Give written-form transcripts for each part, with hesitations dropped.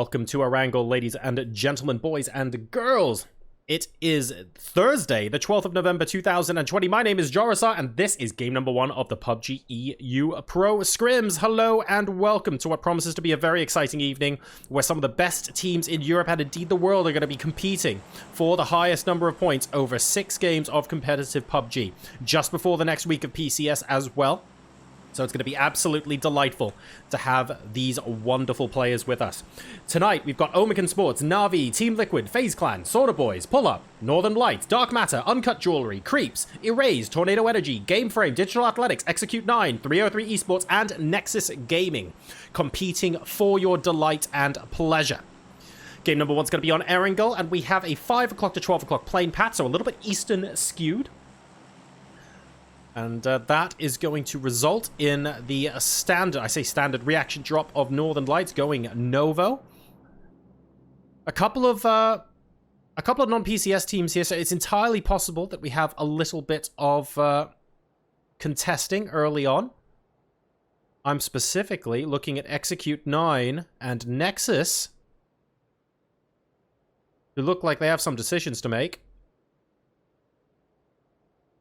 Welcome to Erangel, ladies and gentlemen, boys and girls. It is Thursday, the 12th of November, 2020. My name is Jorisar, and this is game number 1 of the PUBG EU Pro Scrims. Hello, and welcome to what promises to be a very exciting evening, where some of the best teams in Europe and indeed the world are going to be competing for the highest number of points over 6 games of competitive PUBG, just before the next week of PCS as well. So it's going to be absolutely delightful to have these wonderful players with us. Tonight, we've got Omicron Sports, Na'Vi, Team Liquid, FaZe Clan, Sorta Boys, Pull Up, Northern Lights, Dark Matter, Uncut Jewelry, Creeps, Erase, Tornado Energy, Game Frame, Digital Athletics, Execute 9, 303 Esports, and Nexus Gaming, competing for your delight and pleasure. Game number 1 is going to be on Erangel, and we have a 5 o'clock to 12 o'clock plane pat, so a little bit Eastern skewed. And that is going to result in the standard reaction drop of Northern Lights going Novo. A couple of non-PCS teams here, so it's entirely possible that we have a little bit of contesting early on. I'm specifically looking at Execute 9 and Nexus, who look like they have some decisions to make.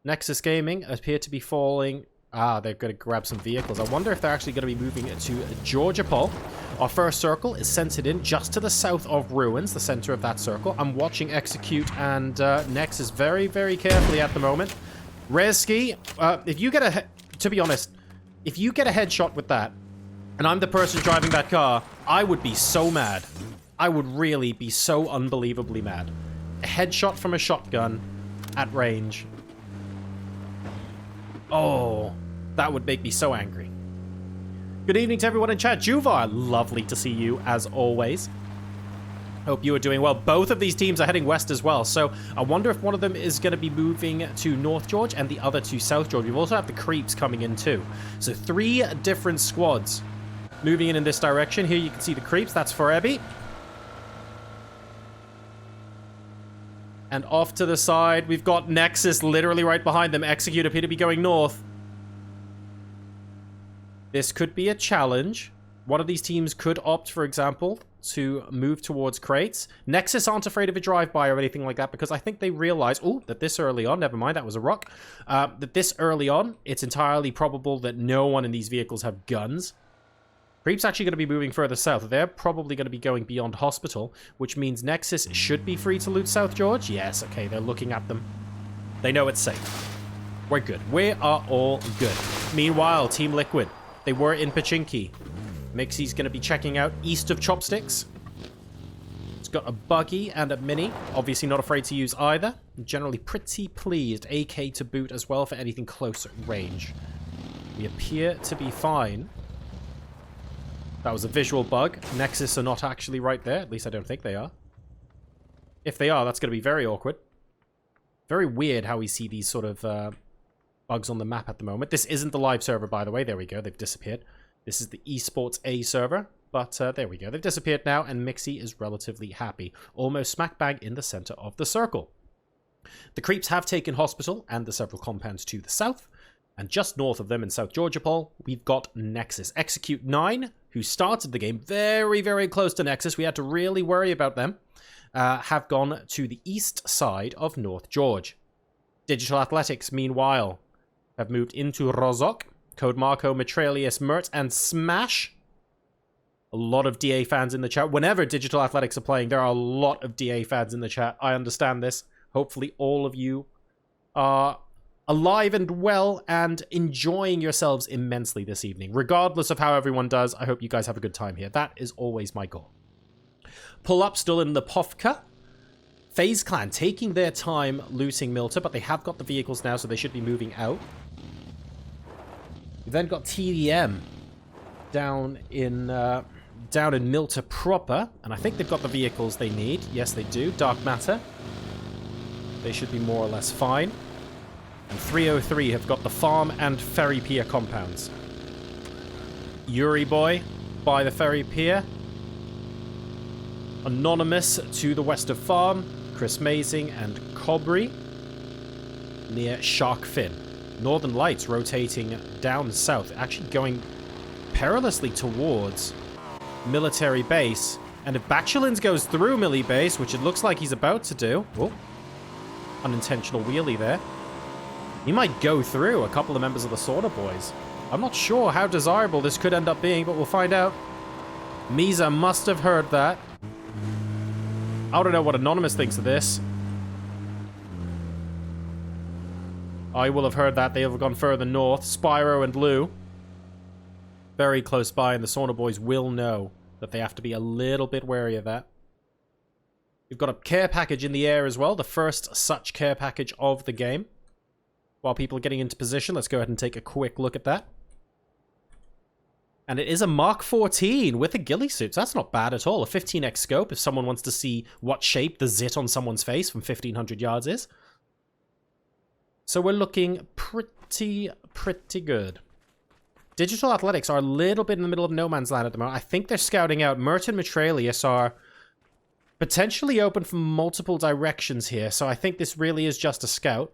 Nexus Gaming appear to be falling. They're going to grab some vehicles. I wonder if they're actually going to be moving to Georgia Pole. Our first circle is centered in just to the south of Ruins, the center of that circle. I'm watching Execute and Nexus very, very carefully at the moment. Reski, if you get a... To be honest, if you get a headshot with that, and I'm the person driving that car, I would be so mad. I would really be so unbelievably mad. A headshot from a shotgun at range. Oh, that would make me so angry. Good evening to everyone in chat. Juvar, lovely to see you as always. Hope you are doing well. Both of these teams are heading west as well, so I wonder if one of them is going to be moving to North George and the other to South George. We've also have the Creeps coming in too. So 3 different squads moving in this direction. Here you can see the Creeps. That's for Ebby. And off to the side, we've got Nexus literally right behind them. Execute appear to be going north. This could be a challenge. One of these teams could opt, for example, to move towards crates. Nexus aren't afraid of a drive-by or anything like that because I think they realize, that this early on, never mind, that was a rock, that this early on, it's entirely probable that no one in these vehicles have guns. Creep's actually going to be moving further south. They're probably going to be going beyond Hospital, which means Nexus should be free to loot South George. Yes, okay, they're looking at them. They know it's safe. We're good. We are all good. Meanwhile, Team Liquid, they were in Pachinki. Mixie's going to be checking out east of Chopsticks. It's got a buggy and a mini. Obviously not afraid to use either. Generally pretty pleased. AK to boot as well for anything close range. We appear to be fine. That was a visual bug. Nexus are not actually right there. At least I don't think they are. If they are, that's going to be very awkward. Very weird how we see these sort of bugs on the map at the moment. This isn't the live server, by the way. There we go. They've disappeared. This is the Esports A server. But there we go. They've disappeared now, and Mixie is relatively happy. Almost smack bang in the center of the circle. The Creeps have taken Hospital and the several compounds to the south. And just north of them in South Georgia Pole, we've got Nexus. Execute 9, who started the game very, very close to Nexus. We had to really worry about them. Have gone to the east side of North George. Digital Athletics, meanwhile, have moved into Rozok. Code Marco, Matralius, Mert, and Smash. A lot of DA fans in the chat. Whenever Digital Athletics are playing, there are a lot of DA fans in the chat. I understand this. Hopefully all of you are alive and well and enjoying yourselves immensely this evening. Regardless of how everyone does, I hope you guys have a good time here. That is always my goal. Pull Up still in the Pofka. FaZe Clan taking their time looting Milta, but they have got the vehicles now, so they should be moving out. We've then got TDM down in Milta proper, and I think they've got the vehicles they need. Yes, they do. Dark Matter. They should be more or less fine. And 303 have got the Farm and Ferry Pier compounds. Yuri Boy by the Ferry Pier. Anonymous to the west of Farm. Chris Mazing and Cobry near Shark Fin. Northern Lights rotating down south, actually going perilously towards military base. And if Bachelins goes through Millie Base, which it looks like he's about to do... Oh, unintentional wheelie there. He might go through a couple of members of the Sauna Boys. I'm not sure how desirable this could end up being, but we'll find out. Misa must have heard that. I don't know what Anonymous thinks of this. I will have heard that. They have gone further north. Spyro and Lou. Very close by, and the Sauna Boys will know that they have to be a little bit wary of that. We've got a care package in the air as well. The first such care package of the game. While people are getting into position, let's go ahead and take a quick look at that. And it is a Mark 14 with a ghillie suit. So that's not bad at all. A 15x scope if someone wants to see what shape the zit on someone's face from 1,500 yards is. So we're looking pretty good. Digital Athletics are a little bit in the middle of no man's land at the moment. I think they're scouting out. Mert and Mitralius are potentially open from multiple directions here. So I think this really is just a scout.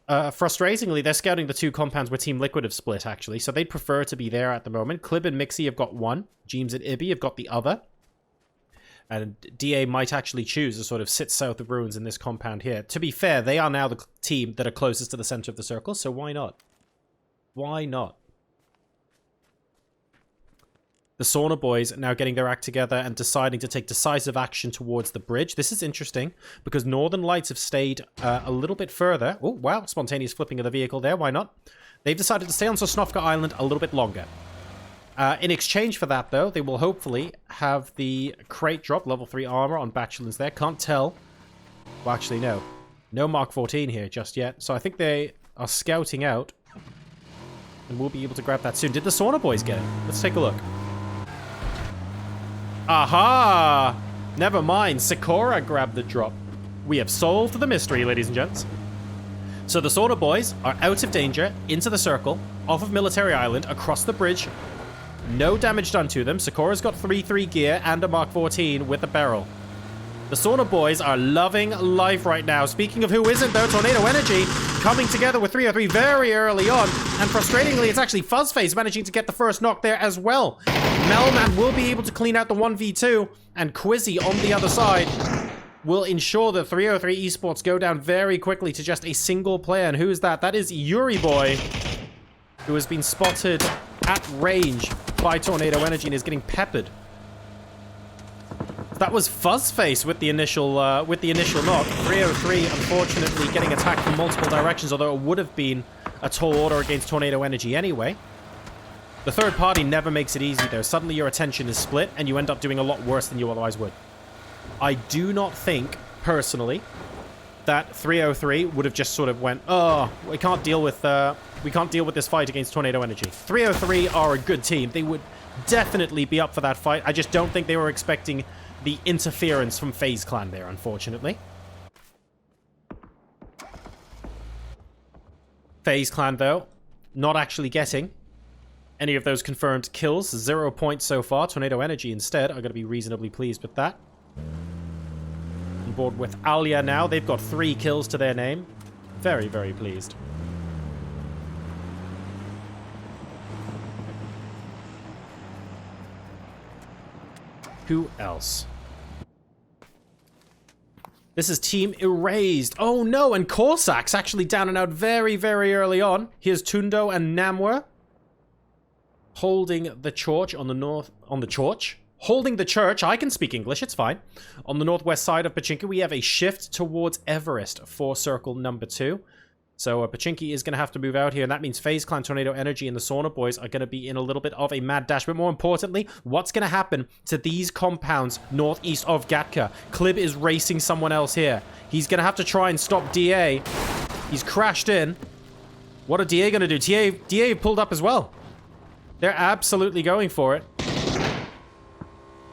Frustratingly, they're scouting the two compounds where Team Liquid have split, actually. So they'd prefer to be there at the moment. Clib and Mixie have got one. Jeems and Ibby have got the other. And DA might actually choose to sort of sit south of Ruins in this compound here. To be fair, they are now the team that are closest to the center of the circle, so why not? Why not? The Sauna Boys now getting their act together and deciding to take decisive action towards the bridge. This is interesting because Northern Lights have stayed a little bit further. Oh, wow. Spontaneous flipping of the vehicle there. Why not? They've decided to stay on Sosnovka Island a little bit longer. In exchange for that, though, they will hopefully have the crate drop, level 3 armor on Bachelins there. Can't tell. Well, actually, no. No Mark 14 here just yet. So I think they are scouting out. And we'll be able to grab that soon. Did the Sauna Boys get it? Let's take a look. Aha! Never mind. Sikora grabbed the drop. We have solved the mystery, ladies and gents. So the Sauna Boys are out of danger, into the circle, off of Military Island, across the bridge. No damage done to them. Sikora's got 3-3 gear and a Mark 14 with a barrel. The Sauna Boys are loving life right now. Speaking of who isn't, though, Tornado Energy coming together with 303 very early on. And frustratingly, it's actually Fuzzface managing to get the first knock there as well. Melman will be able to clean out the 1v2. And Quizzy on the other side will ensure that 303 Esports go down very quickly to just a single player. And who is that? That is Yuri Boy, who has been spotted at range by Tornado Energy and is getting peppered. That was Fuzzface with the initial knock. 303, unfortunately, getting attacked from multiple directions, although it would have been a tall order against Tornado Energy anyway. The third party never makes it easy, though. Suddenly your attention is split, and you end up doing a lot worse than you otherwise would. I do not think, personally, that 303 would have just sort of went, oh, we can't deal with this fight against Tornado Energy. 303 are a good team. They would definitely be up for that fight. I just don't think they were expecting the interference from FaZe Clan there, unfortunately. FaZe Clan, though, not actually getting any of those confirmed kills. 0 points so far. Tornado Energy, instead, are going to be reasonably pleased with that. On board with Alia now. They've got 3 kills to their name. Very, very pleased. Who else? This is Team Erased. Oh no, and Corsac's actually down and out very, very early on. Here's Tundo and Namwa holding the church on the north... Holding the church. I can speak English, it's fine. On the northwest side of Pachinki, we have a shift towards Everest for circle number 2. So Pachinki is going to have to move out here, and that means FaZe Clan, Tornado Energy, and the Sauna Boys are going to be in a little bit of a mad dash. But more importantly, what's going to happen to these compounds northeast of Gatka? Clib is racing someone else here. He's going to have to try and stop DA. He's crashed in. What are DA going to do? DA pulled up as well. They're absolutely going for it.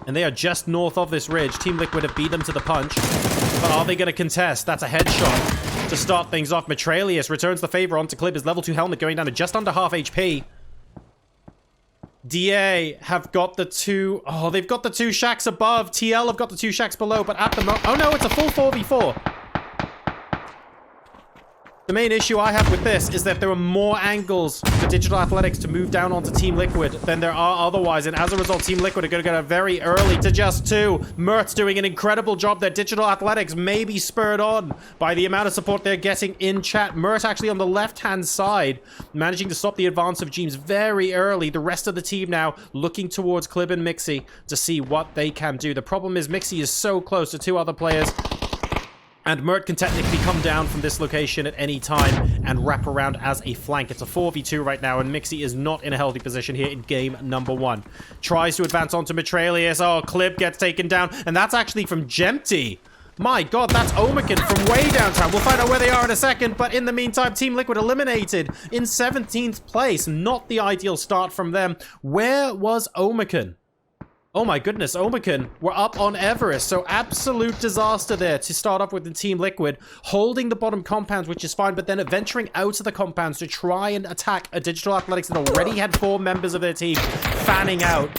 And they are just north of this ridge. Team Liquid have beat them to the punch. But are they going to contest? That's a headshot. To start things off, Mitralius returns the favor onto Clib. His level 2 helmet going down to just under half HP. DA have got the 2... Oh, they've got the 2 shacks above. TL have got the 2 shacks below, but at the moment... Oh no, it's a full 4v4. The main issue I have with this is that there are more angles for Digital Athletics to move down onto Team Liquid than there are otherwise. And as a result, Team Liquid are going to get a very early to just 2. Mert's doing an incredible job there. Digital Athletics may be spurred on by the amount of support they're getting in chat. Mert actually on the left-hand side, managing to stop the advance of Jeems very early. The rest of the team now looking towards Clib and Mixie to see what they can do. The problem is Mixie is so close to 2 other players. And Mert can technically come down from this location at any time and wrap around as a flank. It's a 4v2 right now, and Mixie is not in a healthy position here in game number 1. Tries to advance onto Mitralius. Oh, Clib gets taken down, and that's actually from Jempty. My god, that's Omican from way downtown. We'll find out where they are in a second, but in the meantime, Team Liquid eliminated in 17th place. Not the ideal start from them. Where was Omican? Oh my goodness, Omican were up on Everest, so absolute disaster there to start off with the Team Liquid, holding the bottom compounds, which is fine, but then venturing out of the compounds to try and attack a Digital Athletics that already had 4 members of their team fanning out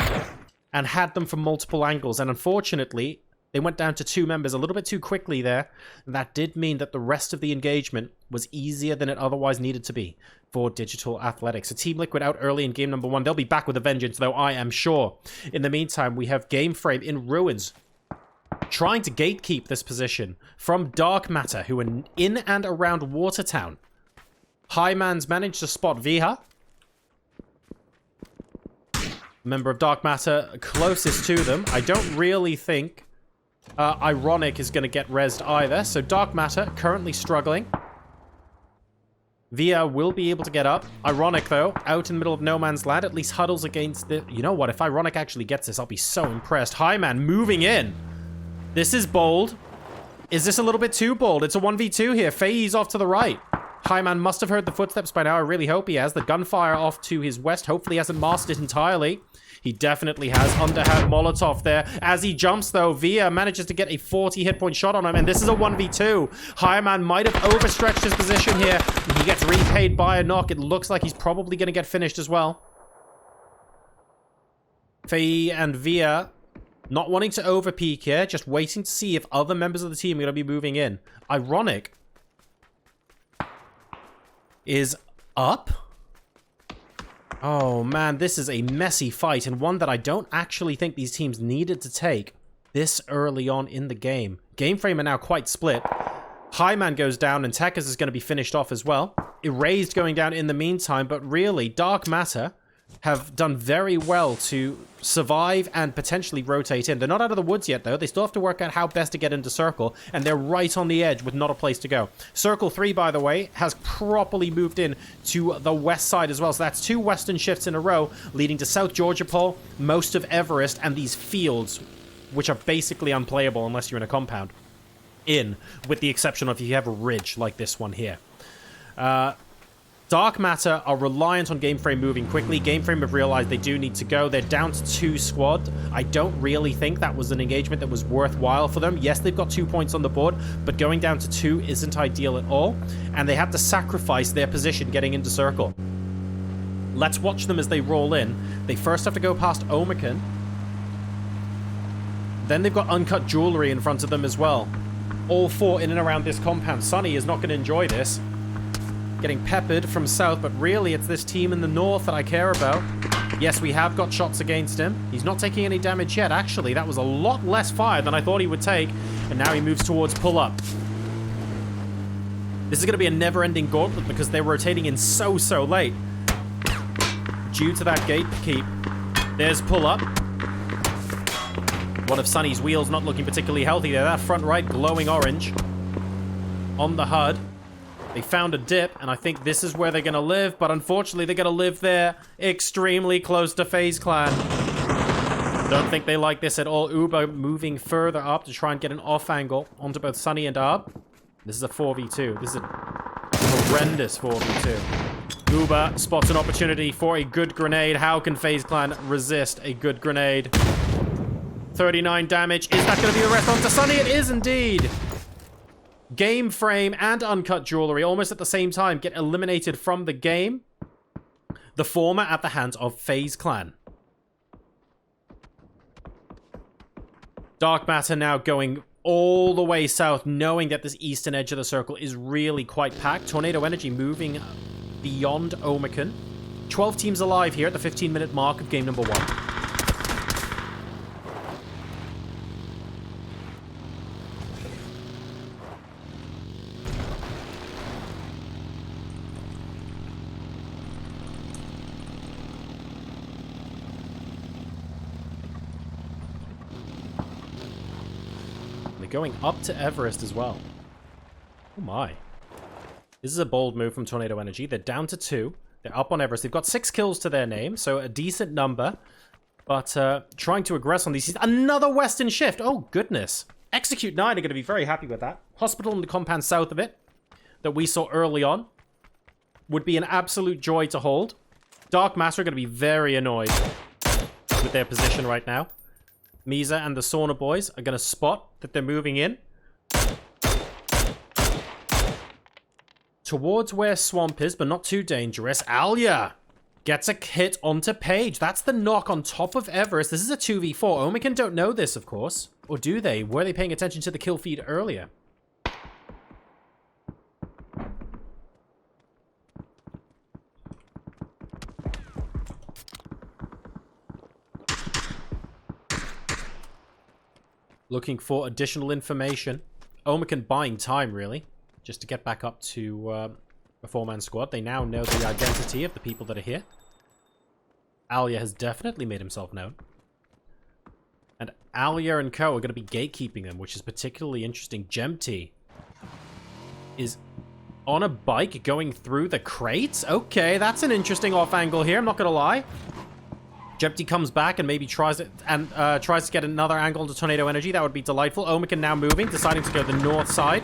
and had them from multiple angles. And unfortunately, they went down to 2 members a little bit too quickly there. And that did mean that the rest of the engagement was easier than it otherwise needed to be for Digital Athletics. So Team Liquid out early in game number 1. They'll be back with a vengeance, though, I am sure. In the meantime, we have Game Frame in ruins, trying to gatekeep this position from Dark Matter, who are in and around Watertown. Highman's managed to spot Viha, member of Dark Matter closest to them. I don't really think Ironic is going to get rezzed either. So Dark Matter currently struggling. Via will be able to get up. Ironic, though, out in the middle of no man's land, at least huddles against the... You know what? If Ironic actually gets this, I'll be so impressed. Highman moving in. This is bold. Is this a little bit too bold? It's a 1v2 here. Faye's off to the right. Highman must have heard the footsteps by now. I really hope he has. The gunfire off to his west. Hopefully hasn't masked it entirely. He definitely has. Underhand Molotov there. As he jumps, though, Via manages to get a 40 hit point shot on him, and this is a 1v2. Highman might have overstretched his position here. He gets repaid by a knock. It looks like he's probably going to get finished as well. Faye and Via not wanting to overpeak here, just waiting to see if other members of the team are going to be moving in. Ironic is up. Oh man, this is a messy fight, and one that I don't actually think these teams needed to take this early on in the game. Game frame are now quite split. Highman goes down, and Tekkas is going to be finished off as well. Erased going down in the meantime, but really, Dark Matter have done very well to survive and potentially rotate in. They're not out of the woods yet, though. They still have to work out how best to get into Circle, and they're right on the edge with not a place to go. Circle 3, by the way, has properly moved in to the west side as well. So that's 2 western shifts in a row, leading to South Georgia Pole, most of Everest, and these fields, which are basically unplayable unless you're in a compound, with the exception of if you have a ridge like this one here. Dark Matter are reliant on Game Frame moving quickly. Game Frame have realized they do need to go. They're down to 2 squad. I don't really think that was an engagement that was worthwhile for them. Yes, they've got 2 points on the board, but going down to 2 isn't ideal at all. And they have to sacrifice their position getting into Circle. Let's watch them as they roll in. They first have to go past Omican. Then they've got Uncut Jewelry in front of them as well. All 4 in and around this compound. Sunny is not going to enjoy this. Getting peppered from south, but really it's this team in the north that I care about. Yes, we have got shots against him. He's not taking any damage yet. Actually, that was a lot less fire than I thought he would take. And now he moves towards pull-up. This is going to be a never-ending gauntlet because they're rotating in so late. Due to that gatekeep. There's pull-up. One of Sunny's wheels not looking particularly healthy there. That front right glowing orange on the HUD. They found a dip, and I think this is where they're going to live, but unfortunately they're going to live there extremely close to FaZe Clan. Don't think they like this at all. Uber moving further up to try and get an off angle onto both Sunny and Arb. This is a 4v2. This is a horrendous 4v2. Uber spots an opportunity for a good grenade. How can FaZe Clan resist a good grenade? 39 damage. Is that going to be a rest onto Sunny? It is indeed. Game Frame and Uncut Jewelry almost at the same time get eliminated from the game. The former at the hands of FaZe Clan. Dark Matter now going all the way south, knowing that this eastern edge of the circle is really quite packed. Tornado Energy moving beyond Omican. 12 teams alive here at the 15-minute mark of game number 1. Going up to Everest as well. Oh my. This is a bold move from Tornado Energy. They're down to 2. They're up on Everest. They've got 6 kills to their name, so a decent number. But trying to aggress on these. Another Western shift. Oh, goodness. Execute 9 are going to be very happy with that. Hospital in the compound south of it that we saw early on would be an absolute joy to hold. Dark Master are going to be very annoyed with their position right now. Misa and the Sauna boys are going to spot that they're moving in towards where Swamp is, but not too dangerous. Alia gets a hit onto Page. That's the knock on top of Everest. This is a 2v4. Omican don't know this, of course. Or do they? Were they paying attention to the kill feed earlier? Looking for additional information. Omican buying time, really, just to get back up to a 4-man squad. They now know the identity of the people that are here. Alia has definitely made himself known. And Alia and co are going to be gatekeeping them, which is particularly interesting. Gemty is on a bike going through the crates? Okay, that's an interesting off angle here, I'm not going to lie. Gemty comes back and maybe tries to get another angle into Tornado Energy. That would be delightful. Omican now moving, deciding to go the north side.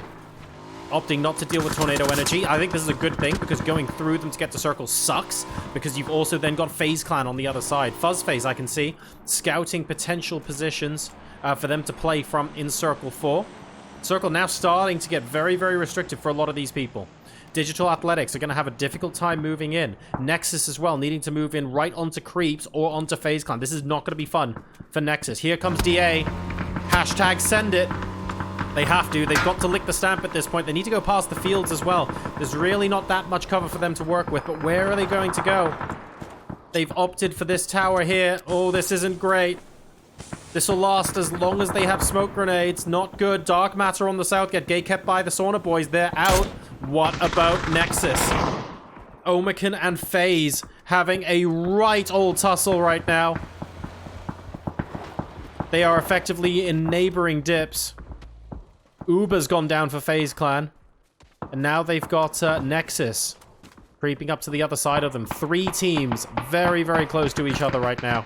Opting not to deal with Tornado Energy. I think this is a good thing, because going through them to get to circle sucks, because you've also then got FaZe Clan on the other side. Fuzzface, I can see, scouting potential positions for them to play from in Circle 4. Circle now starting to get very, very restrictive for a lot of these people. Digital Athletics are going to have a difficult time moving in. Nexus as well, needing to move in right onto Creeps or onto FaZe Clan. This is not going to be fun for Nexus. Here comes DA. Hashtag send it. They have to. They've got to lick the stamp at this point. They need to go past the fields as well. There's really not that much cover for them to work with, but where are they going to go? They've opted for this tower here. Oh, this isn't great. This will last as long as they have smoke grenades. Not good. Dark Matter on the south get gate kept by the Sauna boys. They're out. What about Nexus? Omican and FaZe having a right old tussle right now. They are effectively in neighboring dips. Uber's gone down for FaZe Clan. And now they've got Nexus creeping up to the other side of them. 3 teams very, very close to each other right now.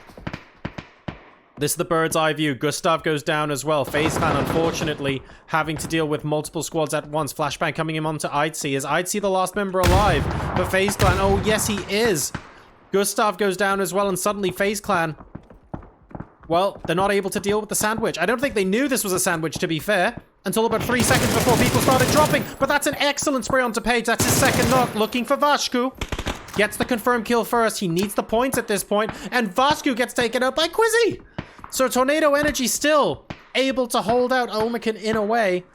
This is the bird's eye view. Gustav goes down as well. FaZe Clan, unfortunately, having to deal with multiple squads at once. Flashbang coming in onto Idc. Is Idc the last member alive for FaZe Clan? Oh, yes, he is. Gustav goes down as well, and suddenly FaZe Clan, well, they're not able to deal with the sandwich. I don't think they knew this was a sandwich, to be fair, until about 3 seconds before people started dropping. But that's an excellent spray onto Page. That's his second knock. Looking for Vashku. Gets the confirmed kill first. He needs the points at this point. And Vashku gets taken out by Quizzy. So Tornado Energy still able to hold out Omican in a way.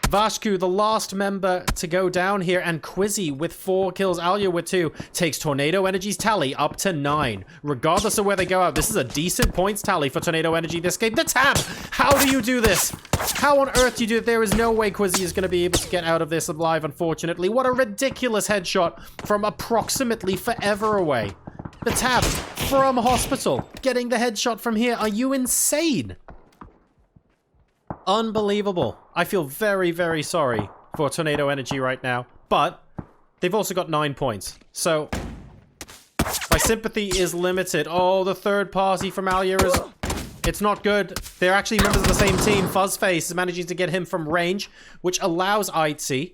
Vashku, the last member to go down here, and Quizzy with 4 kills, Alia with 2, takes Tornado Energy's tally up to 9. Regardless of where they go out, this is a decent points tally for Tornado Energy this game. The tab! How do you do this? How on earth do you do it? There is no way Quizzy is going to be able to get out of this alive, unfortunately. What a ridiculous headshot from approximately forever away. The tab from hospital, getting the headshot from here. Are you insane? Unbelievable. I feel very, very sorry for Tornado Energy right now, but they've also got 9 points. So my sympathy is limited. Oh, the third party from Alia is... It's not good. They're actually members of the same team. Fuzzface is managing to get him from range, which allows Idc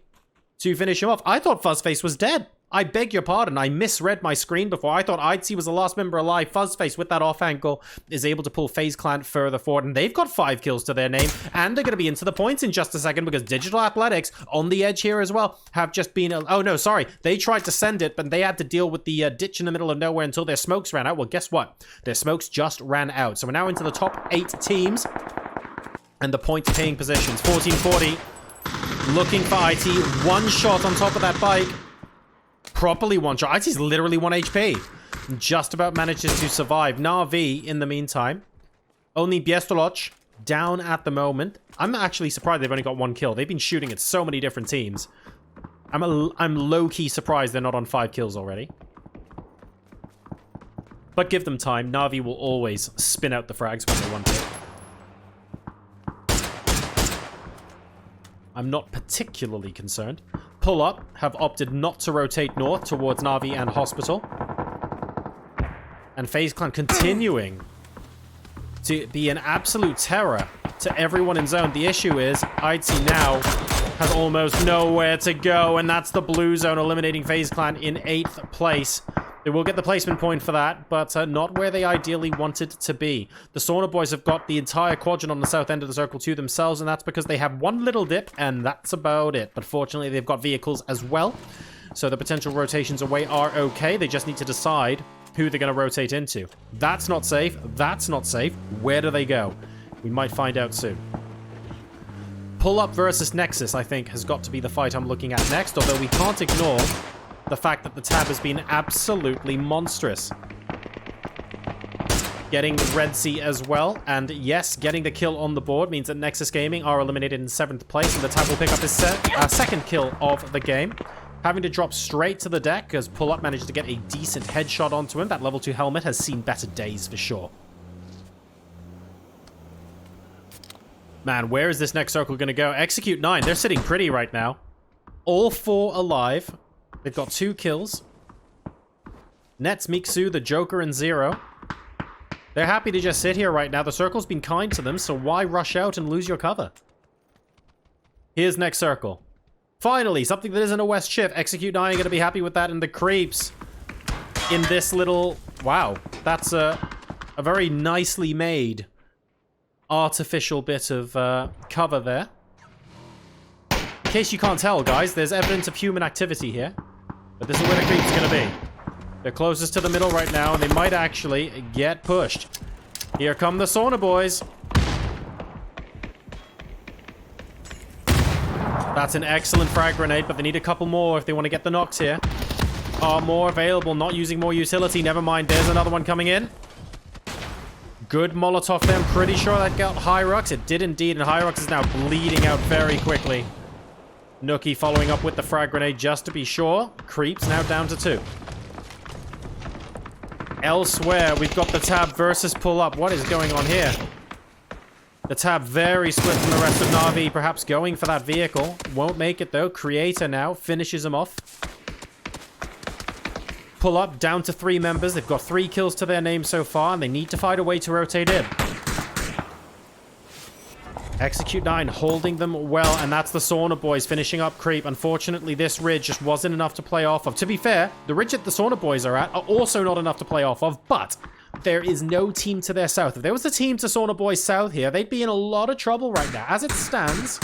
to finish him off. I thought Fuzzface was dead. I beg your pardon, I misread my screen before. I thought Idc was the last member alive. Fuzzface, with that off angle, is able to pull FaZe Clan further forward, and they've got 5 kills to their name, and they're going to be into the points in just a second, because Digital Athletics, on the edge here as well, have just been... Oh, no, sorry. They tried to send it, but they had to deal with the ditch in the middle of nowhere until their smokes ran out. Well, guess what? Their smokes just ran out. So we're now into the top 8 teams. And the point-paying positions. 1440. Looking for IT. One shot on top of that bike. Properly one shot. IT's literally 1 HP. Just about manages to survive. Na'Vi, in the meantime. Only Biestoloch down at the moment. I'm actually surprised they've only got 1 kill. They've been shooting at so many different teams. I'm low-key surprised they're not on 5 kills already. But give them time. Na'Vi will always spin out the frags when they want to. I'm not particularly concerned. Pull Up have opted not to rotate north towards Na'Vi and Hospital. And FaZe Clan continuing to be an absolute terror to everyone in zone. The issue is, IT now has almost nowhere to go, and that's the blue zone, eliminating FaZe Clan in 8th place. They will get the placement point for that, but not where they ideally wanted to be. The Sauna Boys have got the entire quadrant on the south end of the circle to themselves, and that's because they have one little dip, and that's about it. But fortunately, they've got vehicles as well, so the potential rotations away are okay. They just need to decide who they're going to rotate into. That's not safe. That's not safe. Where do they go? We might find out soon. Pull Up versus Nexus, I think, has got to be the fight I'm looking at next, although we can't ignore the fact that the tab has been absolutely monstrous. Getting Red Sea as well, and yes, getting the kill on the board means that Nexus Gaming are eliminated in 7th place, and the tab will pick up his second kill of the game. Having to drop straight to the deck as Pull Up managed to get a decent headshot onto him. That level 2 helmet has seen better days for sure. Man, where is this next circle going to go? Execute 9. They're sitting pretty right now. All 4 alive. They've got 2 kills. Nets, Mixu, the Joker, and Zero. They're happy to just sit here right now. The circle's been kind to them, so why rush out and lose your cover? Here's next circle. Finally, something that isn't a West shift. Execute 9, going to be happy with that. And the creeps in this little... Wow, that's a very nicely made artificial bit of cover there. In case you can't tell, guys, there's evidence of human activity here. But this is where the creeps are going to be. They're closest to the middle right now, and they might actually get pushed. Here come the Sauna Boys. That's an excellent frag grenade, but they need a couple more if they want to get the knocks here. Are more available, not using more utility. Never mind, there's another one coming in. Good Molotov there. I'm pretty sure that got Hyrux. It did indeed, and Hyrux is now bleeding out very quickly. Nookie following up with the frag grenade just to be sure. Creeps now down to 2. Elsewhere, we've got the tab versus Pull Up. What is going on here? The tab very swift from the rest of Na'Vi, perhaps going for that vehicle. Won't make it though. Creator now finishes him off. Pull Up down to 3 members. They've got 3 kills to their name so far, and they need to find a way to rotate in. Execute 9 holding them well, and that's the Sauna Boys finishing up creep. Unfortunately, this ridge just wasn't enough to play off of. To be fair, the ridge that the Sauna Boys are at are also not enough to play off of, but there is no team to their south. If there was a team to Sauna Boys south here, they'd be in a lot of trouble right now. As it stands,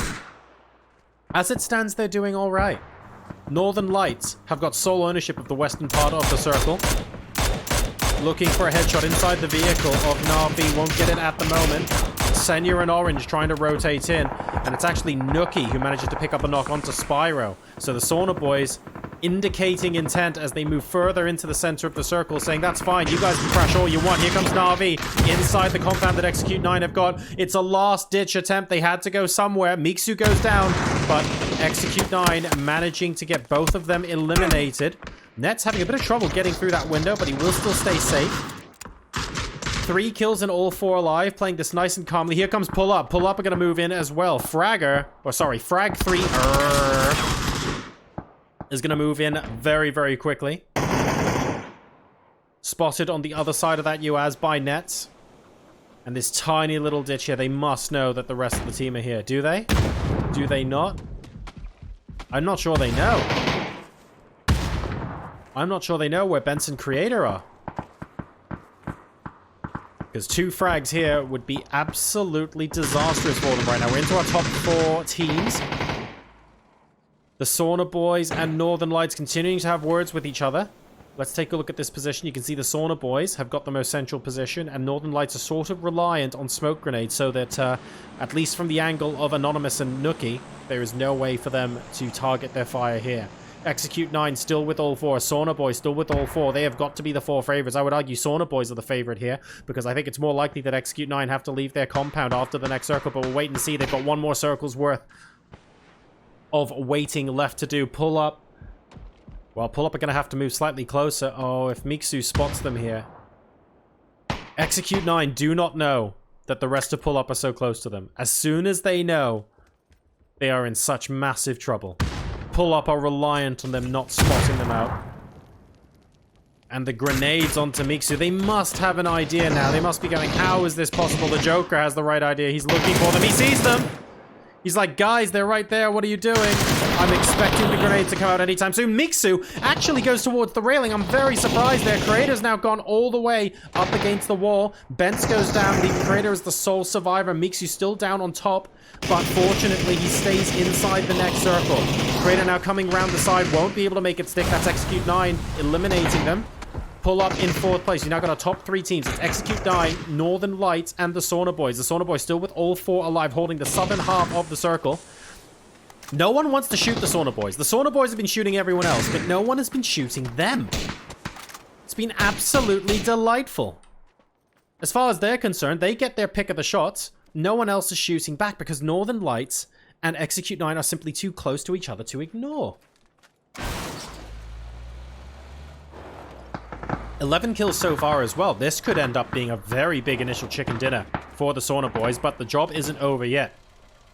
they're doing all right. Northern Lights have got sole ownership of the western part of the circle. Looking for a headshot inside the vehicle of Na'Vi. Won't get it at the moment. Senya and Orange trying to rotate in. And it's actually Nookie who manages to pick up a knock onto Spyro. So the Sauna Boys indicating intent as they move further into the center of the circle, saying, that's fine, you guys can crash all you want. Here comes Na'Vi inside the compound that Execute 9 have got. It's a last-ditch attempt. They had to go somewhere. Mixu goes down, but Execute 9 managing to get both of them eliminated. Net's having a bit of trouble getting through that window, but he will still stay safe. 3 kills and all 4 alive, playing this nice and calmly. Here comes Pull Up. Pull Up are going to move in as well. Frag 3 is going to move in very, very quickly. Spotted on the other side of that UAZ by Nets. And this tiny little ditch here, they must know that the rest of the team are here. Do they? Do they not? I'm not sure they know. I'm not sure they know where Benson Creator are. Because 2 frags here would be absolutely disastrous for them right now. We're into our top 4 teams. The Sauna Boys and Northern Lights continuing to have words with each other. Let's take a look at this position. You can see the Sauna boys have got the most central position, and Northern Lights are sort of reliant on smoke grenades, so that, at least from the angle of Anonymous and Nookie, there is no way for them to target their fire here. Execute 9 still with all 4. Sauna Boys still with all 4. They have got to be the 4 favorites. I would argue Sauna Boys are the favorite here, because I think it's more likely that Execute 9 have to leave their compound after the next circle, but we'll wait and see. They've got one more circle's worth of waiting left to do. Pull up. Well, Pull Up are going to have to move slightly closer. Oh, if Mixu spots them here. Execute 9 do not know that the rest of Pull Up are so close to them. As soon as they know, they are in such massive trouble. Pull Up are reliant on them not spotting them out. And the grenades onto Mixu. They must have an idea now. They must be going, how is this possible? The Joker has the right idea. He's looking for them. He sees them. He's like, guys, they're right there. What are you doing? I'm expecting the grenade to come out anytime soon. Mixu actually goes towards the railing. I'm very surprised there. Creator's now gone all the way up against the wall. Bence goes down. The Creator is the sole survivor. Mixu still down on top, but fortunately he stays inside the next circle. Creator now coming around the side. Won't be able to make it stick. That's Execute 9 eliminating them. Pull Up in 4th place. You've now got our top 3 teams. It's Execute 9, Northern Lights, and the Sauna Boys. The Sauna Boys still with all 4 alive, holding the southern half of the circle. No one wants to shoot the Sauna Boys. The Sauna Boys have been shooting everyone else, but no one has been shooting them. It's been absolutely delightful. As far as they're concerned, they get their pick of the shots. No one else is shooting back because Northern Lights and Execute 9 are simply too close to each other to ignore. 11 kills so far as well. This could end up being a very big initial chicken dinner for the Sauna Boys, but the job isn't over yet.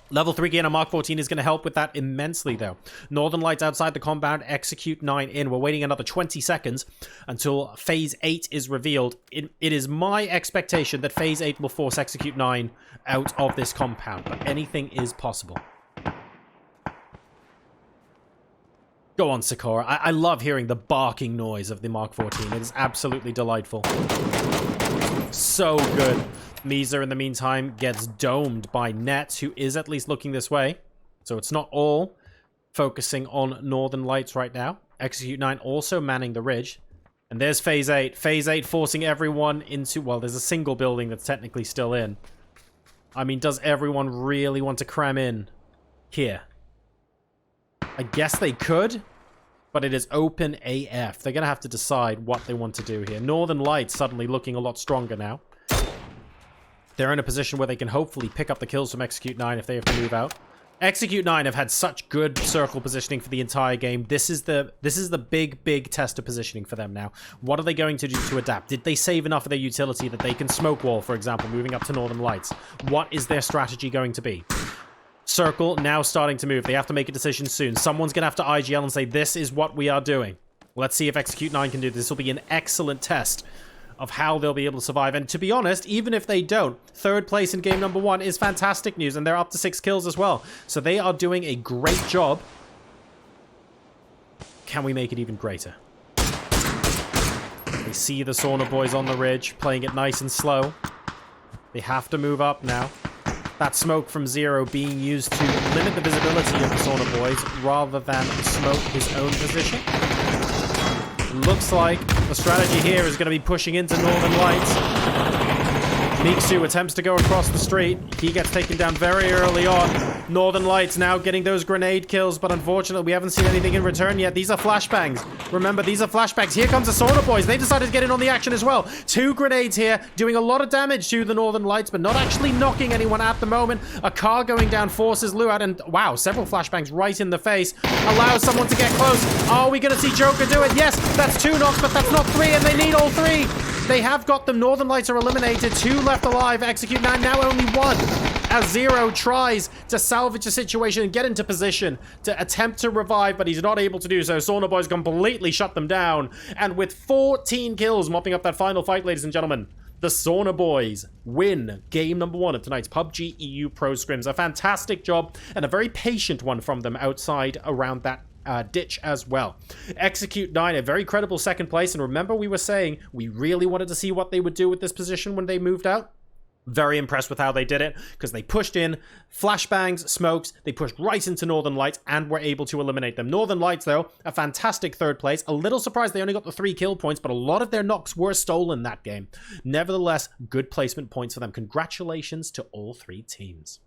Level 3 gain on Mark 14 is going to help with that immensely, though. Northern Lights outside the compound, Execute 9 in. We're waiting another 20 seconds until Phase 8 is revealed. It is my expectation that Phase 8 will force Execute 9 out of this compound, but anything is possible. Go on, Sakura. I love hearing the barking noise of the Mark 14. It is absolutely delightful. So good. Misa, in the meantime, gets domed by Nets, who is at least looking this way. So it's not all focusing on Northern Lights right now. Execute 9 also manning the ridge. And there's Phase 8. Phase 8 forcing everyone into... Well, there's a single building that's technically still in. I mean, does everyone really want to cram in here? I guess they could, but it is open AF. They're going to have to decide what they want to do here. Northern Lights suddenly looking a lot stronger now. They're in a position where they can hopefully pick up the kills from Execute 9 if they have to move out. Execute 9 have had such good circle positioning for the entire game. This is the big test of positioning for them now. What are they going to do to adapt? Did they save enough of their utility that they can smoke wall, for example, moving up to Northern Lights? What is their strategy going to be? Circle now starting to move. They have to make a decision soon. Someone's going to have to IGL and say, this is what we are doing. Let's see if Execute 9 can do this. This will be an excellent test of how they'll be able to survive. And to be honest, even if they don't, 3rd place in game number 1 is fantastic news, and they're up to 6 kills as well. So they are doing a great job. Can we make it even greater? We see the Sauna Boys on the ridge, playing it nice and slow. They have to move up now. That smoke from Zero being used to limit the visibility of the Sauna Boys rather than smoke his own position. Looks like the strategy here is going to be pushing into Northern Lights. Mixu attempts to go across the street. He gets taken down very early on. Northern Lights now getting those grenade kills, but unfortunately we haven't seen anything in return yet. These are flashbangs. Remember, these are flashbangs. Here comes the Sauna Boys. They decided to get in on the action as well. 2 grenades here, doing a lot of damage to the Northern Lights, but not actually knocking anyone at the moment. A car going down forces Luat, and wow, several flashbangs right in the face. Allows someone to get close. Are we going to see Joker do it? Yes, that's 2 knocks, but that's not 3, and they need all 3. They have got them. Northern Lights are eliminated. 2 left alive. Execute 9 now only 1. As Zero tries to salvage the situation and get into position to attempt to revive, but he's not able to do so. Sauna Boys completely shut them down. And with 14 kills mopping up that final fight, ladies and gentlemen, the Sauna Boys win game number 1 of tonight's PUBG EU Pro Scrims. A fantastic job and a very patient one from them outside around that ditch as well. Execute 9, a very credible 2nd place. And remember, we were saying we really wanted to see what they would do with this position when they moved out. Very impressed with how they did it, because they pushed in flashbangs, smokes, they pushed right into Northern Lights and were able to eliminate them. Northern Lights, though, a fantastic third place. A little surprised they only got the 3 kill points, but a lot of their knocks were stolen that game. Nevertheless, good placement points for them. Congratulations to all 3 teams.